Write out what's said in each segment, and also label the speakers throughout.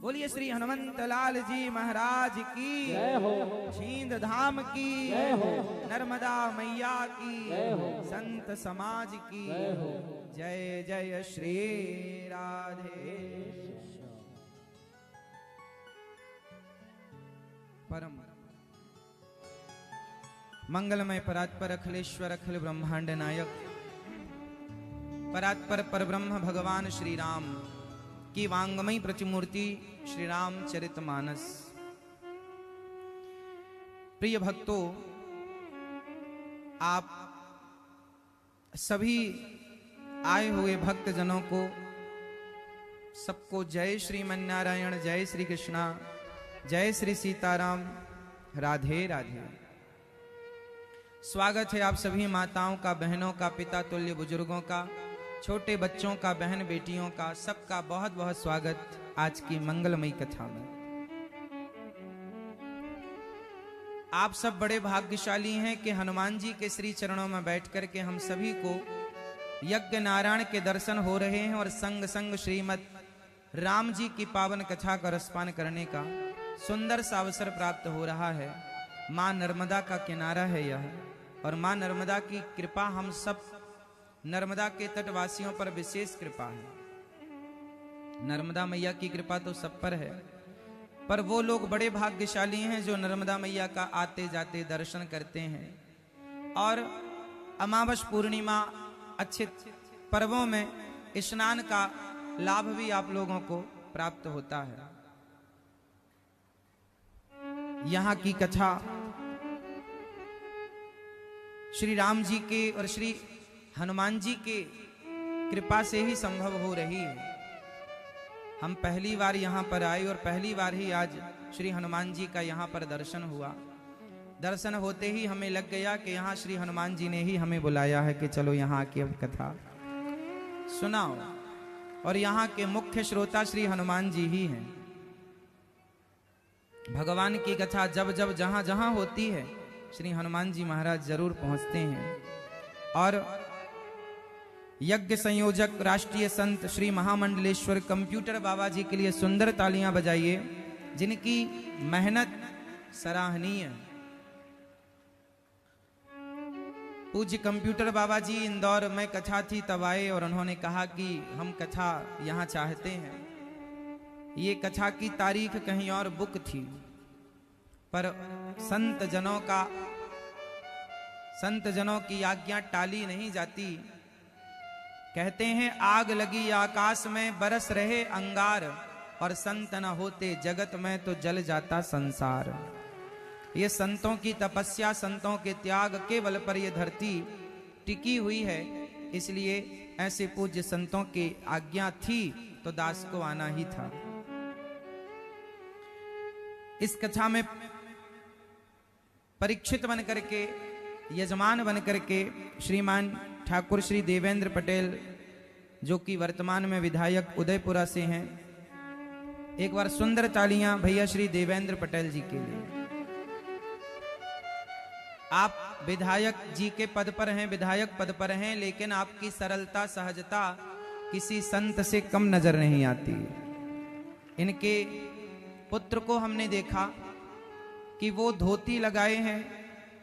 Speaker 1: बोलिए श्री हनुमंत लाल जी महाराज की
Speaker 2: जय हो।
Speaker 1: छींद धाम की
Speaker 2: जय हो।
Speaker 1: नर्मदा मैया की
Speaker 2: जय हो।
Speaker 1: संत समाज की
Speaker 2: जय हो।
Speaker 1: जय जय श्री राधे। परम मंगलमय परात्पर अखिलेश्वर अखिल ब्रह्मांड नायक परात्पर परब्रह्म भगवान श्री राम की वांगमयी प्रतिमूर्ति श्री रामचरितमानस। प्रिय भक्तों, आप सभी आए हुए भक्तजनों को सबको जय श्रीमन नारायण, जय श्री कृष्णा, जय श्री सीताराम, राधे राधे। स्वागत है आप सभी माताओं का, बहनों का, पिता तुल्य बुजुर्गों का, छोटे बच्चों का, बहन बेटियों का, सबका बहुत बहुत स्वागत आज की मंगलमयी कथा में। आप सब बड़े भाग्यशाली हैं कि हनुमान जी के श्री चरणों में बैठ करके हम सभी को यज्ञ नारायण के दर्शन हो रहे हैं और संग संग श्रीमद राम जी की पावन कथा का रसपान करने का सुंदर सा अवसर प्राप्त हो रहा है। मां नर्मदा का किनारा है यह, और मां नर्मदा की कृपा हम सब नर्मदा के तटवासियों पर विशेष कृपा है। नर्मदा मैया की कृपा तो सब पर है, पर वो लोग बड़े भाग्यशाली हैं जो नर्मदा मैया का आते जाते दर्शन करते हैं। और अमावस पूर्णिमा अच्छे पर्वों में स्नान का लाभ भी आप लोगों को प्राप्त होता है। यहाँ की कथा श्री राम जी के और श्री हनुमान जी के कृपा से ही संभव हो रही है। हम पहली बार यहाँ पर आए और पहली बार ही आज श्री हनुमान जी का यहाँ पर दर्शन हुआ। दर्शन होते ही हमें लग गया कि यहाँ श्री हनुमान जी ने ही हमें बुलाया है कि चलो यहाँ की अब कथा सुनाओ। और यहाँ के मुख्य श्रोता श्री हनुमान जी ही हैं। भगवान की कथा जब जब जहां जहां होती है श्री हनुमान जी महाराज जरूर पहुंचते हैं। और यज्ञ संयोजक राष्ट्रीय संत श्री महामंडलेश्वर कंप्यूटर बाबा जी के लिए सुंदर तालियां बजाइए, जिनकी मेहनत सराहनीय। पूज्य कंप्यूटर बाबा जी इंदौर में कथा थी तब आए और उन्होंने कहा कि हम कथा यहाँ चाहते हैं। ये कथा की तारीख कहीं और बुक थी, पर संत जनों की आज्ञा टाली नहीं जाती। कहते हैं आग लगी आकाश में बरस रहे अंगार, और संत न होते जगत में तो जल जाता संसार। ये संतों की तपस्या, संतों के त्याग के बल पर यह धरती टिकी हुई है। इसलिए ऐसे पूज्य संतों की आज्ञा थी तो दास को आना ही था। इस कथा में परीक्षित बन करके, यजमान बन करके श्रीमान ठाकुर श्री देवेंद्र पटेल, जो कि वर्तमान में विधायक उदयपुरा से हैं, एक बार सुंदर तालियां भैया श्री देवेंद्र पटेल जी के लिए। आप विधायक जी के पद पर हैं, विधायक पद पर हैं, लेकिन आपकी सरलता सहजता किसी संत से कम नजर नहीं आती। इनके पुत्र को हमने देखा कि वो धोती लगाए हैं,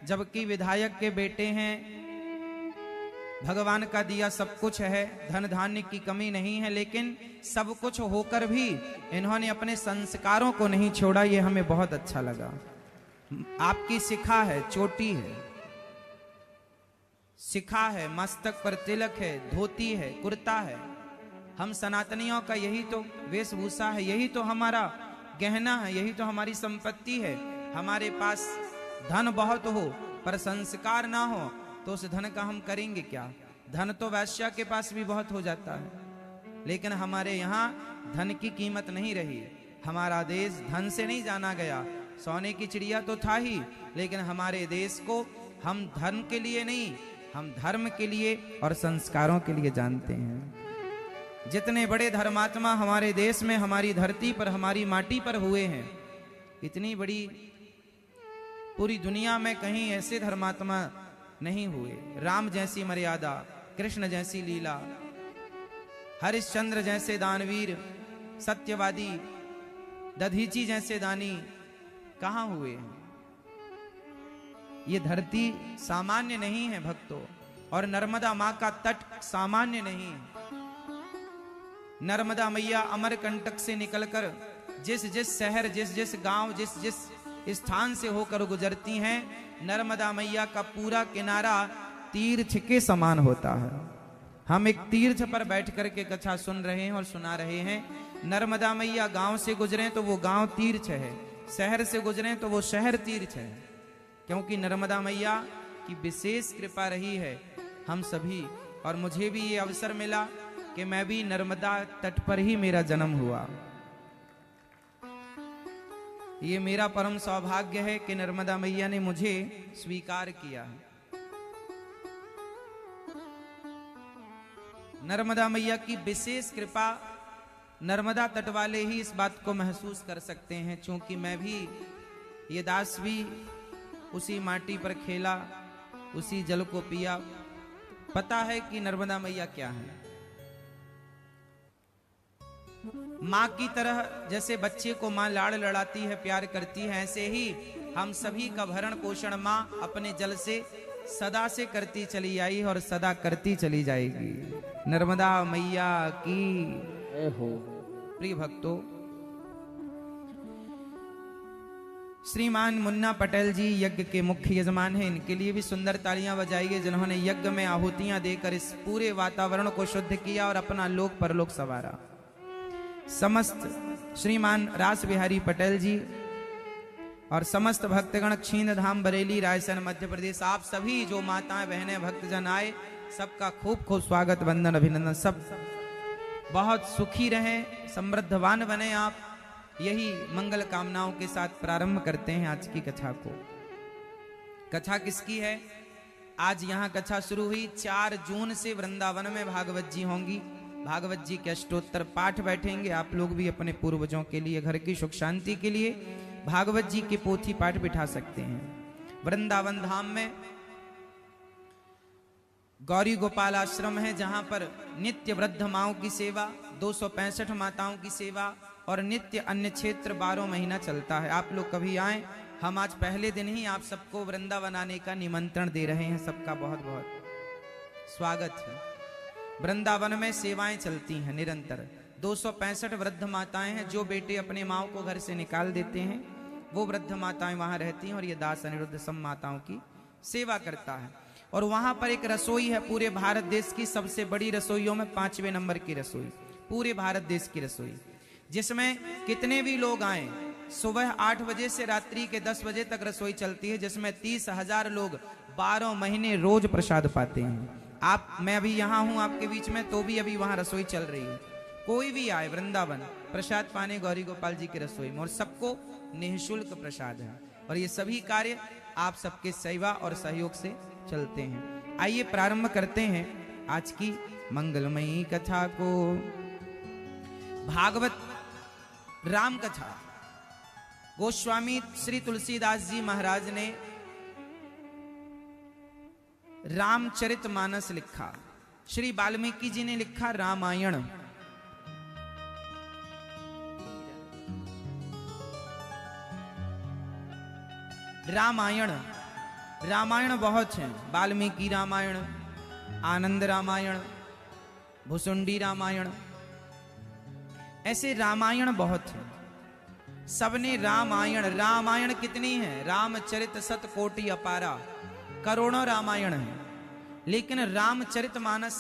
Speaker 1: जबकि विधायक के बेटे हैं। भगवान का दिया सब कुछ है, धन धान्य की कमी नहीं है, लेकिन सब कुछ होकर भी इन्होंने अपने संस्कारों को नहीं छोड़ा। ये हमें बहुत अच्छा लगा। आपकी शिखा है, चोटी है, शिखा है, मस्तक पर तिलक है, धोती है, कुर्ता है। हम सनातनियों का यही तो वेशभूषा है, यही तो हमारा गहना है, यही तो हमारी संपत्ति है। हमारे पास धन बहुत हो पर संस्कार ना हो तो उस धन का हम करेंगे क्या? धन तो वैश्या के पास भी बहुत हो जाता है, लेकिन हमारे यहाँ धन की कीमत नहीं रही। हमारा देश धन से नहीं जाना गया। सोने की चिड़िया तो था ही, लेकिन हमारे देश को हम धन के लिए नहीं, हम धर्म के लिए और संस्कारों के लिए जानते हैं। जितने बड़े धर्मात्मा हमारे देश में, हमारी धरती पर, हमारी माटी पर हुए हैं, इतनी बड़ी पूरी दुनिया में कहीं ऐसे धर्मात्मा नहीं हुए। राम जैसी मर्यादा, कृष्ण जैसी लीला, हरिश्चंद्र जैसे दानवीर, सत्यवादी, दधीची जैसे दानी कहां हुए हैं। ये धरती सामान्य नहीं है भक्तों, और नर्मदा मां का तट सामान्य नहीं है। नर्मदा मैया अमरकंटक से निकलकर जिस जिस शहर, जिस जिस गांव, जिस जिस स्थान से होकर गुजरती हैं, नर्मदा मैया का पूरा किनारा तीर्थ के समान होता है। हम एक तीर्थ पर बैठ करके कथा सुन रहे हैं और सुना रहे हैं। नर्मदा मैया गांव से गुजरे तो वो गांव तीर्थ है, शहर से गुजरे तो वो शहर तीर्थ है, क्योंकि नर्मदा मैया की विशेष कृपा रही है हम सभी। और मुझे भी ये अवसर मिला कि मैं भी नर्मदा तट पर ही मेरा जन्म हुआ। ये मेरा परम सौभाग्य है कि नर्मदा मैया ने मुझे स्वीकार किया है। नर्मदा मैया की विशेष कृपा नर्मदा तट वाले ही इस बात को महसूस कर सकते हैं, क्योंकि मैं भी, ये दास भी उसी माटी पर खेला, उसी जल को पिया। पता है कि नर्मदा मैया क्या है। माँ की तरह जैसे बच्चे को माँ लाड़ लड़ाती है, प्यार करती है, ऐसे ही हम सभी का भरण पोषण माँ अपने जल से सदा से करती चली आई और सदा करती चली जाएगी। नर्मदा मैया की। प्रिय भक्तों, श्रीमान मुन्ना पटेल जी यज्ञ के मुख्य यजमान हैं, इनके लिए भी सुंदर तालियां बजाइए, जिन्होंने यज्ञ में आहुतियां देकर इस पूरे वातावरण को शुद्ध किया और अपना लोक परलोक संवारा। समस्त श्रीमान रास बिहारी पटेल जी और समस्त भक्तगण क्षीण धाम बरेली रायसेन मध्य प्रदेश, आप सभी जो माताएं बहनें भक्तजन आए, सबका खूब खूब स्वागत, वंदन, अभिनंदन। सब बहुत सुखी रहें, समृद्धवान बने। आप यही मंगल कामनाओं के साथ प्रारंभ करते हैं आज की कथा को। कथा किसकी है? आज यहाँ कथा शुरू हुई। 4 जून से वृंदावन में भागवत जी होंगी। भागवत जी के अष्टोत्तर पाठ बैठेंगे। आप लोग भी अपने पूर्वजों के लिए, घर की सुख शांति के लिए भागवत जी के पोथी पाठ बिठा सकते हैं। वृंदावन धाम में गौरी गोपाल आश्रम है, जहां पर नित्य वृद्ध माओं की सेवा, 265 माताओं की सेवा और नित्य अन्य क्षेत्र 12 महीना चलता है। आप लोग कभी आए, हम आज पहले दिन ही आप सबको वृंदावन आने का निमंत्रण दे रहे हैं। सबका बहुत बहुत स्वागत है। वृंदावन में सेवाएं चलती हैं निरंतर। 265 वृद्ध माताएं हैं। जो बेटे अपने माओ को घर से निकाल देते हैं, वो वृद्ध माताएं वहां रहती हैं और ये दास अनिरुद्ध सब माताओं की सेवा करता है। और वहां पर एक रसोई है, पूरे भारत देश की सबसे बड़ी रसोइयों में 5वें नंबर की रसोई, पूरे भारत देश की रसोई, जिसमें कितने भी लोग आए, सुबह 8 बजे से रात्रि के 10 बजे तक रसोई चलती है, जिसमें 30,000 लोग 12 महीने रोज प्रसाद पाते हैं। मैं अभी यहाँ हूँ आपके बीच में, तो भी अभी वहाँ रसोई चल रही है। कोई भी आए वृंदावन प्रसाद पाने गौरी गोपाल जी की रसोई में, और सबको निःशुल्क प्रसाद है। और ये सभी कार्य आप सबके सेवा और सहयोग से चलते हैं। आइए प्रारंभ करते हैं आज की मंगलमयी कथा को। भागवत राम कथा गोस्वामी श्री तुलसीदास जी महाराज ने रामचरितमानस लिखा। श्री वाल्मीकि जी ने लिखा रामायण। रामायण बहुत हैं। वाल्मीकि रामायण, आनंद रामायण, भुसुंडी रामायण, ऐसे रामायण बहुत हैं। सबने रामायण कितनी है? रामचरित शतकोटि अपारा, करोड़ों रामायण है। लेकिन रामचरितमानस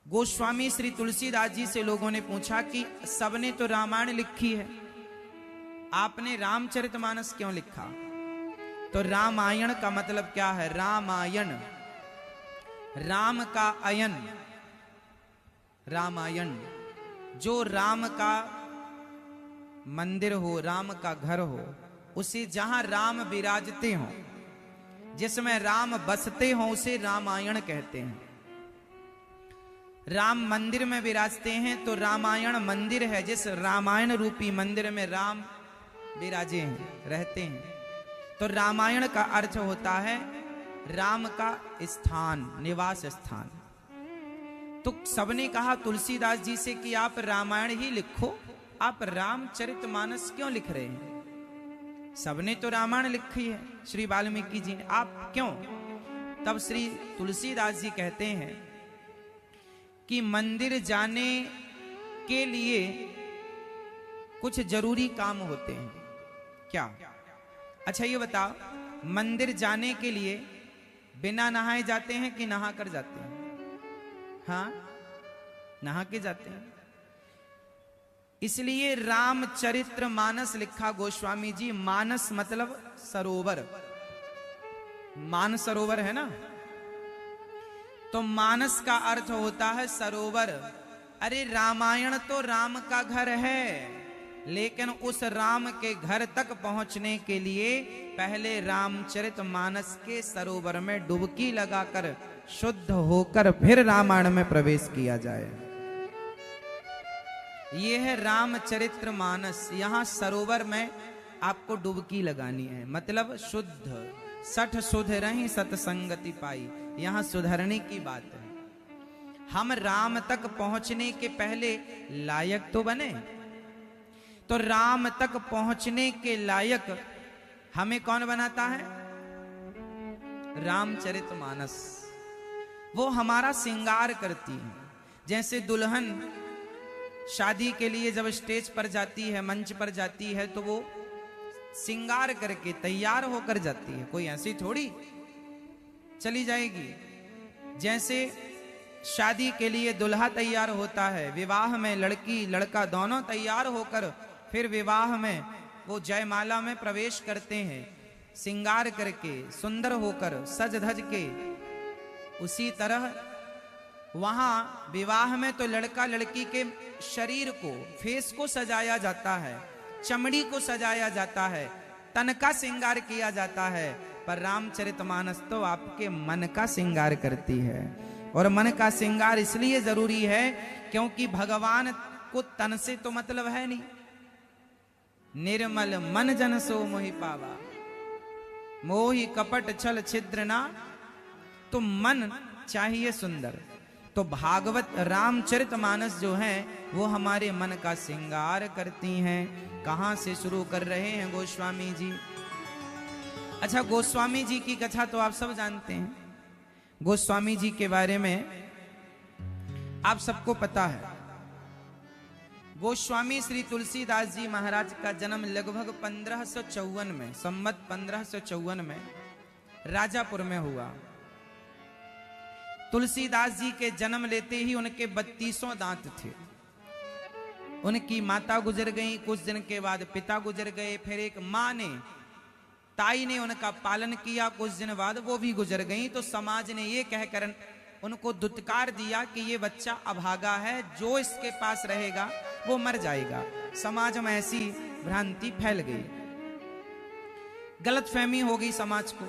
Speaker 1: गोस्वामी श्री तुलसीदास जी से लोगों ने पूछा कि सबने तो रामायण लिखी है, आपने रामचरितमानस क्यों लिखा? तो रामायण का मतलब क्या है? रामायण, राम का अयन, रामायण, जो राम का मंदिर हो, राम का घर हो, उसे जहां राम विराजते हो, जिसमें राम बसते हो, उसे रामायण कहते हैं। राम मंदिर में विराजते हैं तो रामायण मंदिर है। जिस रामायण रूपी मंदिर में राम विराजे हैं, रहते हैं, तो रामायण का अर्थ होता है राम का स्थान, निवास स्थान। तो सबने कहा तुलसीदास जी से कि आप रामायण ही लिखो, आप रामचरितमानस क्यों लिख रहे हैं? सबने तो रामायण लिखी है, श्री वाल्मीकि जी ने, आप क्यों? तब श्री तुलसीदास जी कहते हैं कि मंदिर जाने के लिए कुछ जरूरी काम होते हैं। क्या? अच्छा ये बताओ, मंदिर जाने के लिए बिना नहाए जाते हैं कि नहा कर जाते हैं? हाँ, नहा के जाते हैं। इसलिए रामचरित्र मानस लिखा गोस्वामी जी। मानस मतलब सरोवर, मान सरोवर है ना, तो मानस का अर्थ होता है सरोवर। अरे रामायण तो राम का घर है, लेकिन उस राम के घर तक पहुंचने के लिए पहले रामचरित मानस के सरोवर में डुबकी लगाकर शुद्ध होकर फिर रामायण में प्रवेश किया जाए। यह है रामचरित्र मानस। यहां सरोवर में आपको डुबकी लगानी है, मतलब शुद्ध। सठ सुधरहि सतसंगति पाई, यहां सुधरने की बात है। हम राम तक पहुंचने के पहले लायक तो बने, तो राम तक पहुंचने के लायक हमें कौन बनाता है? रामचरितमानस। वो हमारा श्रृंगार करती है। जैसे दुल्हन शादी के लिए जब स्टेज पर जाती है, मंच पर जाती है, तो वो श्रृंगार करके तैयार होकर जाती है, कोई ऐसी थोड़ी चली जाएगी। जैसे शादी के लिए दुल्हा तैयार होता है, विवाह में लड़की लड़का दोनों तैयार होकर फिर विवाह में वो जयमाला में प्रवेश करते हैं, श्रृंगार करके सुंदर होकर सज धज के। उसी तरह वहां विवाह में तो लड़का लड़की के शरीर को, फेस को सजाया जाता है, चमड़ी को सजाया जाता है, तन का श्रृंगार किया जाता है। पर रामचरितमानस तो आपके मन का श्रृंगार करती है। और मन का श्रृंगार इसलिए जरूरी है क्योंकि भगवान को तन से तो मतलब है नहीं। निर्मल मन जन सो मोहि पावा, मोहि कपट छल छिद्र ना। तो मन चाहिए सुंदर। तो भागवत रामचरितमानस जो है वो हमारे मन का श्रृंगार करती हैं। कहां से शुरू कर रहे हैं गोस्वामी जी? अच्छा, गोस्वामी जी की कथा तो आप सब जानते हैं। गोस्वामी जी के बारे में आप सबको पता है। गोस्वामी श्री तुलसीदास जी महाराज का जन्म लगभग 1554 में, संवत 1554 में राजापुर में हुआ। तुलसीदास जी के जन्म लेते ही उनके 32 दांत थे। उनकी माता गुजर गई, कुछ दिन के बाद पिता गुजर गए, फिर एक माँ ने, ताई ने उनका पालन किया, कुछ दिन बाद वो भी गुजर गई। तो समाज ने ये कहकर उनको दुत्कार दिया कि ये बच्चा अभागा है, जो इसके पास रहेगा वो मर जाएगा। समाज में ऐसी भ्रांति फैल गई, गलतफहमी हो गई समाज को।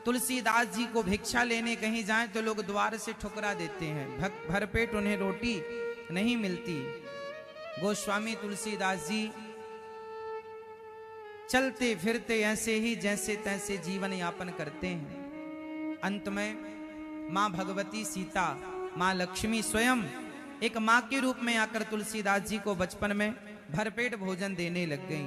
Speaker 1: तुलसीदास जी को भिक्षा लेने कहीं जाएं तो लोग द्वार से ठुकरा देते हैं, भरपेट उन्हें रोटी नहीं मिलती। गोस्वामी तुलसीदास जी चलते फिरते ऐसे ही जैसे तैसे जीवन यापन करते हैं। अंत में मां भगवती सीता, मां लक्ष्मी स्वयं एक मां के रूप में आकर तुलसीदास जी को बचपन में भरपेट भोजन देने लग गई।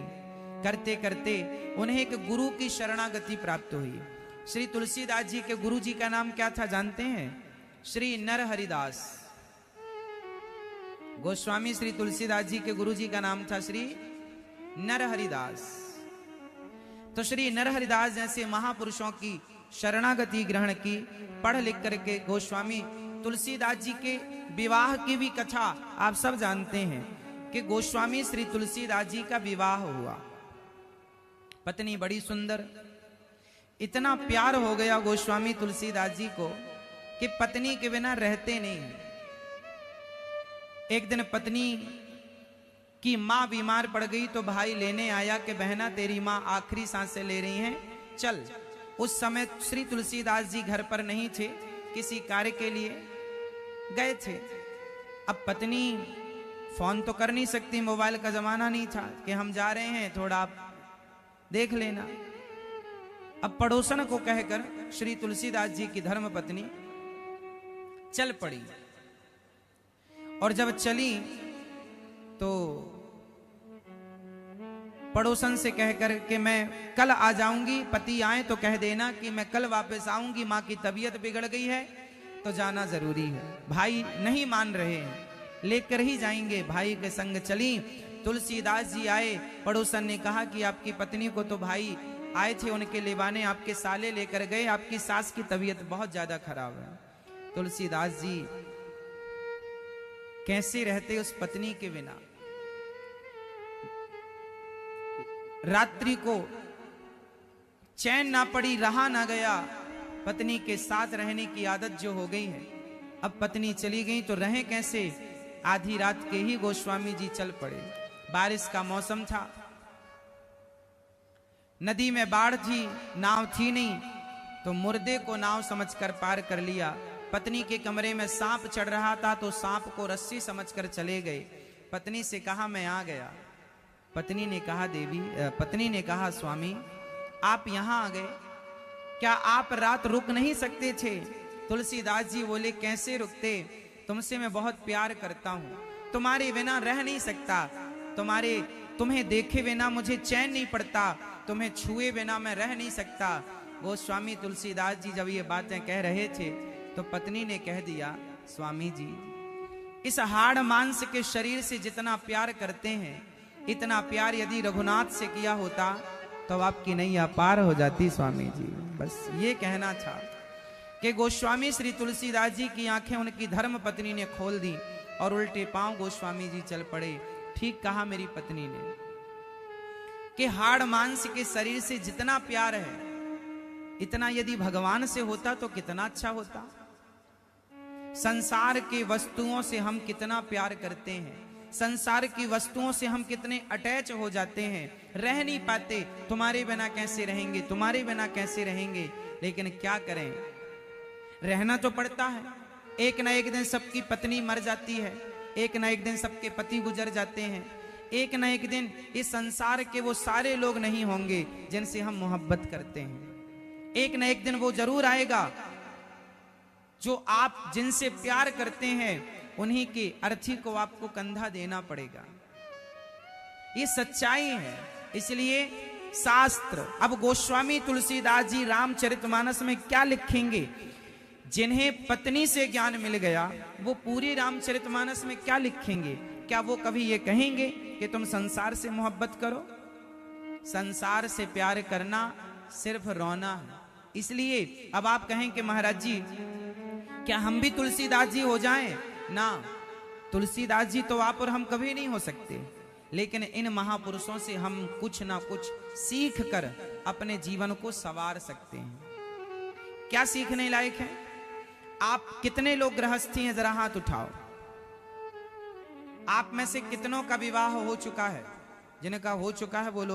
Speaker 1: करते करते उन्हें एक गुरु की शरणागति प्राप्त हुई। श्री तुलसीदास जी के गुरु जी का नाम क्या था जानते हैं? श्री नरहरिदास। गोस्वामी श्री तुलसीदास जी के गुरु जी का नाम था श्री नरहरिदास। तो श्री नरहरिदास जैसे महापुरुषों की शरणागति ग्रहण की, पढ़ लिख करके गोस्वामी तुलसीदास जी के विवाह की भी कथा आप सब जानते हैं कि गोस्वामी श्री तुलसीदास जी का विवाह हुआ। पत्नी बड़ी सुंदर, इतना प्यार हो गया गोस्वामी तुलसीदास जी को कि पत्नी के बिना रहते नहीं। एक दिन पत्नी की मां बीमार पड़ गई तो भाई लेने आया कि बहना तेरी मां आखिरी सांसें ले रही हैं, चल। उस समय श्री तुलसीदास जी घर पर नहीं थे, किसी कार्य के लिए गए थे। अब पत्नी फोन तो कर नहीं सकती, मोबाइल का जमाना नहीं था कि हम जा रहे हैं थोड़ा आप देख लेना। अब पड़ोसन को कहकर श्री तुलसीदास जी की धर्म पत्नी चल पड़ी। और जब चली तो पड़ोसन से कहकर के मैं कल आ जाऊंगी, पति आए तो कह देना कि मैं कल वापस आऊंगी, माँ की तबीयत बिगड़ गई है तो जाना जरूरी है। भाई नहीं मान रहे हैं, लेकर ही जाएंगे। भाई के संग चली। तुलसीदास जी आए, पड़ोसन ने कहा कि आपकी पत्नी को तो भाई आए थे उनके लेवाने, आपके साले लेकर गए, आपकी सास की तबीयत बहुत ज्यादा खराब है। तुलसीदास जी कैसे रहते उस पत्नी के बिना। रात्रि को चैन ना पड़ी, रहा ना गया। पत्नी के साथ रहने की आदत जो हो गई है, अब पत्नी चली गई तो रहे कैसे। आधी रात के ही गोस्वामी जी चल पड़े। बारिश का मौसम था, नदी में बाढ़ थी, नाव थी नहीं, तो मुर्दे को नाव समझकर पार कर लिया। पत्नी के कमरे में सांप चढ़ रहा था तो सांप को रस्सी समझकर चले गए। पत्नी से कहा मैं आ गया। पत्नी ने कहा स्वामी आप यहां आ गए, क्या आप रात रुक नहीं सकते थे। तुलसीदास जी बोले कैसे रुकते, तुमसे मैं बहुत प्यार करता हूं, तुम्हारे बिना रह नहीं सकता, तुम्हें देखे बिना मुझे चैन नहीं पड़ता, तुम्हें छुए बिना मैं रह नहीं सकता। गोस्वामी तुलसीदास जी जब ये बातें कह रहे थे तो पत्नी ने कह दिया स्वामी जी इस हाड़ मांस के शरीर से जितना प्यार करते हैं, इतना प्यार यदि रघुनाथ से किया होता तो आपकी नैया पार हो जाती स्वामी जी। बस ये कहना था कि गोस्वामी श्री तुलसीदास जी की आंखें उनकी धर्म पत्नी ने खोल दी और उल्टे पांव गोस्वामी जी चल पड़े। ठीक कहा मेरी पत्नी ने कि हाड़ मांस के शरीर से जितना प्यार है, इतना यदि भगवान से होता तो कितना अच्छा होता। संसार के वस्तुओं से हम कितना प्यार करते हैं, संसार की वस्तुओं से हम कितने अटैच हो जाते हैं, रह नहीं पाते। तुम्हारे बिना कैसे रहेंगे, तुम्हारे बिना कैसे रहेंगे। लेकिन क्या करें, रहना तो पड़ता है। एक ना एक दिन सबकी पत्नी मर जाती है, एक ना एक दिन सबके पति गुजर जाते हैं, एक ना एक दिन इस संसार के वो सारे लोग नहीं होंगे जिनसे हम मोहब्बत करते हैं। एक ना एक दिन वो जरूर आएगा जो आप जिनसे प्यार करते हैं उन्हीं की अर्थी को आपको कंधा देना पड़ेगा। ये सच्चाई है। इसलिए शास्त्र, अब गोस्वामी तुलसीदास जी रामचरितमानस में क्या लिखेंगे, जिन्हें पत्नी से ज्ञान मिल गया वो पूरी रामचरितमानस में क्या लिखेंगे। क्या वो कभी ये कहेंगे कि तुम संसार से मोहब्बत करो। संसार से प्यार करना सिर्फ रोना है। इसलिए अब आप कहें कि महाराज जी क्या हम भी तुलसीदास जी हो जाएं ना। तुलसीदास जी तो आप और हम कभी नहीं हो सकते, लेकिन इन महापुरुषों से हम कुछ ना कुछ सीख कर अपने जीवन को संवार सकते हैं। क्या सीखने लायक है। आप कितने लोग गृहस्थी हैं, जरा हाथ उठाओ। आप में से कितनों का विवाह हो चुका है, जिनका हो चुका है वो लोग